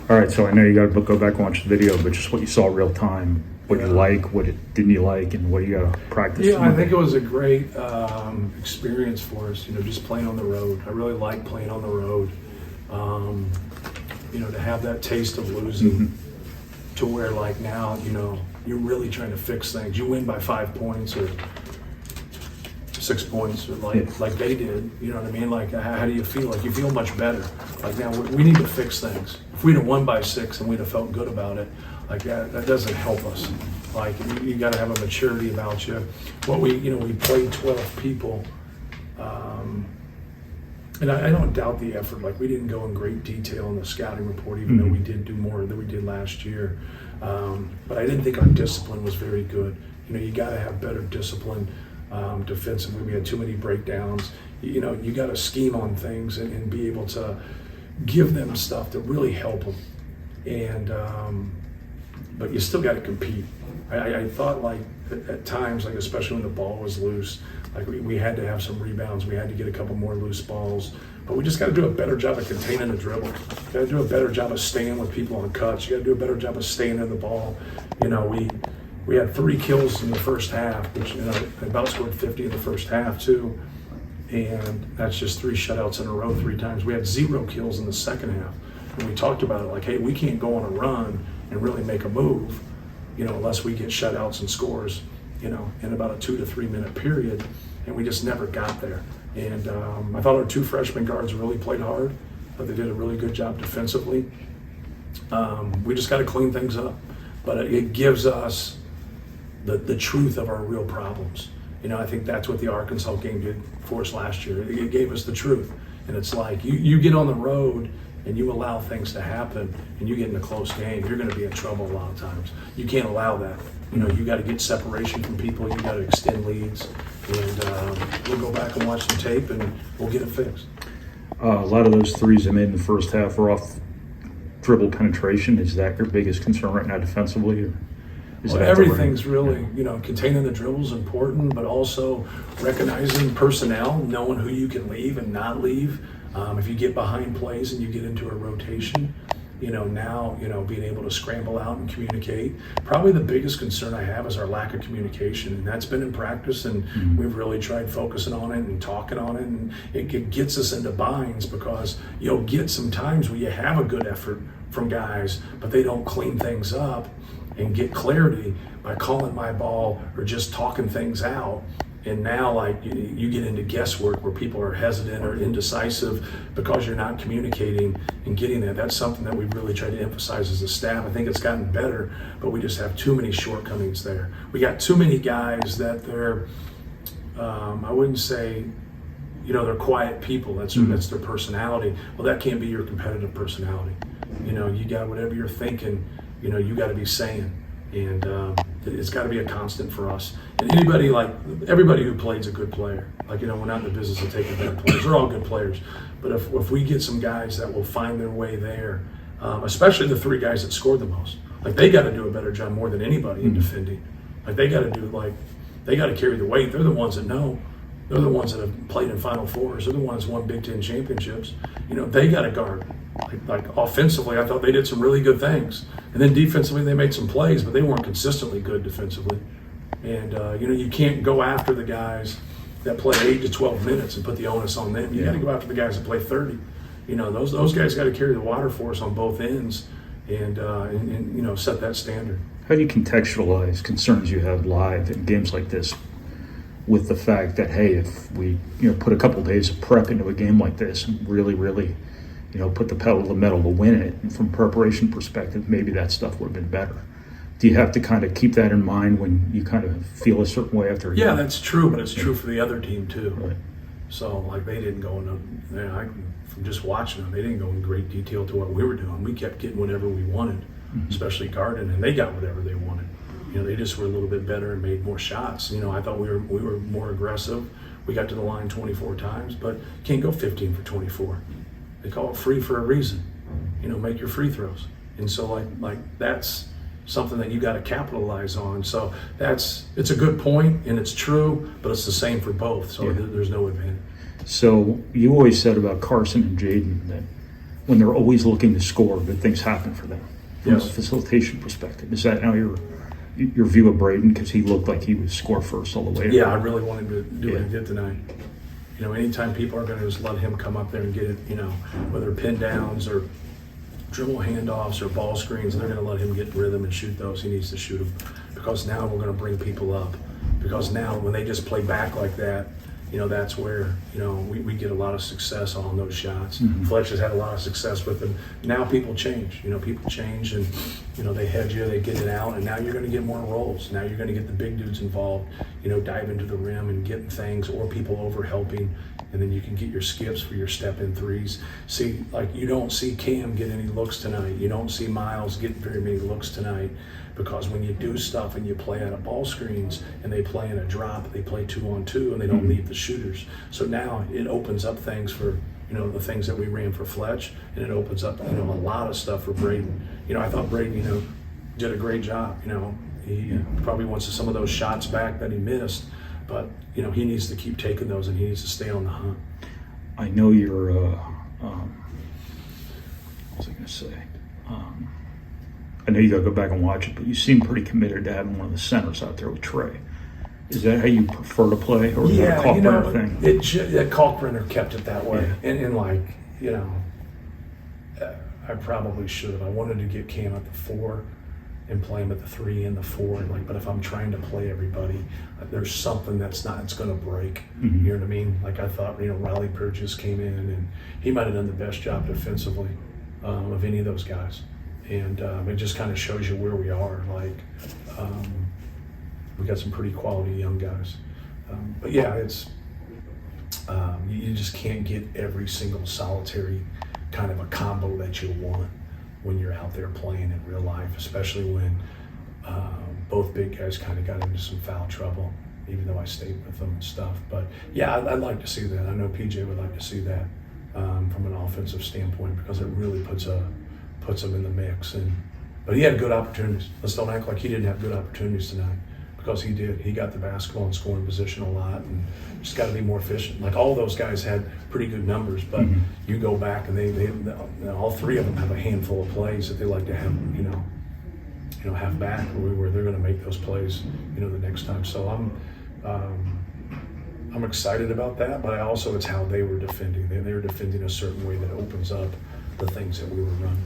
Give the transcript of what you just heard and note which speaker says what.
Speaker 1: All right, so I know you got to go back and watch the video, but just what you saw real time, what you like, didn't you like, and what you got to practice.
Speaker 2: Yeah, I think it was a great experience for us, just playing on the road. I really like playing on the road. To have that taste of losing to where like now, you're really trying to fix things. You win by 5 points or 6 points or like they did, you know what I mean? Like, how do you feel? Like, you feel much better. Like, now we need to fix things. If we'd have won by 6 and we'd have felt good about it, like that doesn't help us. Like, you got to have a maturity about you. We played 12 people. And I don't doubt the effort. Like, we didn't go in great detail in the scouting report, even though we did do more than we did last year. But I didn't think our discipline was very good. You got to have better discipline defensively. We had too many breakdowns. You got to scheme on things and be able to give them stuff to really help them. And but you still got to compete. I thought, like, at times, like especially when the ball was loose, like we had to have some rebounds. We had to get a couple more loose balls. But we just got to do a better job of containing the dribble. You got to do a better job of staying with people on cuts. You got to do a better job of staying in the ball. We had 3 kills in the first half, which about scored 50 in the first half too. And that's just 3 shutouts in a row 3 times. We had 0 kills in the second half. And we talked about it like, hey, we can't go on a run and really make a move, unless we get shutouts and scores, in about a 2 to 3 minute period. And we just never got there. And I thought our 2 freshman guards really played hard, but they did a really good job defensively. We just got to clean things up. But it gives us the truth of our real problems. I think that's what the Arkansas game did for us last year. It gave us the truth. And it's like, you get on the road and you allow things to happen and you get in a close game, you're going to be in trouble a lot of times. You can't allow that. You got to get separation from people. You got to extend leads. And we'll go back and watch the tape and we'll get it fixed.
Speaker 1: A lot of those threes they made in the first half were off dribble penetration. Is that your biggest concern right now defensively? Or
Speaker 2: everything's really, containing the dribble is important, but also recognizing personnel, knowing who you can leave and not leave. If you get behind plays and you get into a rotation, now, being able to scramble out and communicate. Probably the biggest concern I have is our lack of communication, and that's been in practice, and we've really tried focusing on it and talking on it, and it gets us into binds because you'll get some times where you have a good effort from guys, but they don't clean things up and get clarity by calling my ball or just talking things out. And now, like, you get into guesswork where people are hesitant or indecisive because you're not communicating and getting that. That's something that we've really tried to emphasize as a staff. I think it's gotten better, but we just have too many shortcomings there. We got too many guys that they're, I wouldn't say, they're quiet people. That's their personality. Well, that can't be your competitive personality. You got whatever you're thinking, you got to be saying. And it's got to be a constant for us. And everybody who plays a good player. Like, we're not in the business of taking bad players. They're all good players. But if we get some guys that will find their way there, especially the 3 guys that scored the most, like, they got to do a better job more than anybody in defending. Like, they got to carry the weight. They're the ones that know. They're the ones that have played in Final Fours. They're the ones that won Big Ten championships. They got to guard. Like offensively, I thought they did some really good things. And then defensively, they made some plays, but they weren't consistently good defensively. And, you can't go after the guys that play 8 to 12 minutes and put the onus on them. You got to go after the guys that play 30. Those guys got to carry the water for us on both ends and set that standard.
Speaker 1: How do you contextualize concerns you have live in games like this with the fact that, hey, if we put a couple days of prep into a game like this and really put the pedal to the metal to win it, and from a preparation perspective, maybe that stuff would have been better. Do you have to kind of keep that in mind when you kind of feel a certain way after a game?
Speaker 2: Yeah, that's true, but it's true for the other team too.
Speaker 1: Right.
Speaker 2: So, like, they didn't go into, from just watching them, they didn't go in great detail to what we were doing. We kept getting whatever we wanted, especially guarding, and they got whatever they wanted. They just were a little bit better and made more shots. I thought we were more aggressive. We got to the line 24 times, but can't go 15 for 24. They call it free for a reason. Make your free throws. And so like that's something that you got to capitalize on. So it's a good point and it's true, but it's the same for both. So there's no advantage.
Speaker 1: So you always said about Carson and Jaden that when they're always looking to score, good things happen for them from
Speaker 2: Yes.
Speaker 1: a facilitation perspective. Is that now your view of Braden? Because he looked like he would score first all the way.
Speaker 2: Yeah, I really wanted to do what
Speaker 1: Yeah.
Speaker 2: he did tonight. You know, anytime people are going to just let him come up there and get it, you know, whether pin downs or dribble handoffs or ball screens, they're going to let him get in rhythm and shoot those. He needs to shoot them, because now we're going to bring people up. Because now when they just play back like that, you know, that's where, you know, we get a lot of success on those shots. Fletch has had a lot of success with them. Now people change, you know, people change, and, you know, they head you, they get it out, and now you're going to get more rolls. Now you're going to get the big dudes involved, you know, dive into the rim and getting things, or people over helping, and then you can get your skips for your step-in threes. See, like, you don't see Cam get any looks tonight. You don't see Miles get very many looks tonight, because when you do stuff and you play out of ball screens and they play in a drop, they play 2-on-2 and they don't leave the shooters. So now it opens up things for, you know, the things that we ran for Fletch, and it opens up, you know, a lot of stuff for Braden. You know, I thought Braden, you know, did a great job. You know, he probably wants some of those shots back that he missed, but, you know, he needs to keep taking those, and he needs to stay on the hunt.
Speaker 1: I know you're, what was I going to say? I know you got to go back and watch it, but you seem pretty committed to having one of the centers out there with Trey. Is that how you prefer to play, or is that a Kalkbrenner thing?
Speaker 2: That Kalkbrenner kept it that way. Yeah. And like, you know, I probably should have. I wanted to get Cam at the 4 and play him at the 3 and the 4. And like, but if I'm trying to play everybody, there's something it's going to break. You know what I mean? Like, I thought, you know, Riley Burgess came in and he might have done the best job defensively of any of those guys. And it just kind of shows you where we are. Like, we got some pretty quality young guys. But yeah, it's you just can't get every single solitary kind of a combo that you want when you're out there playing in real life, especially when both big guys kind of got into some foul trouble, even though I stayed with them and stuff. But yeah, I'd like to see that. I know PJ would like to see that from an offensive standpoint, because it really puts him in the mix. But he had good opportunities. Let's don't act like he didn't have good opportunities tonight, because he did. He got the basketball in scoring position a lot, and just got to be more efficient. Like, all those guys had pretty good numbers, but you go back and they all three of them have a handful of plays that they like to have, you know, have back, where they're going to make those plays, you know, the next time. So I'm excited about that, but it's how they were defending. They were defending a certain way that opens up the things that we were running.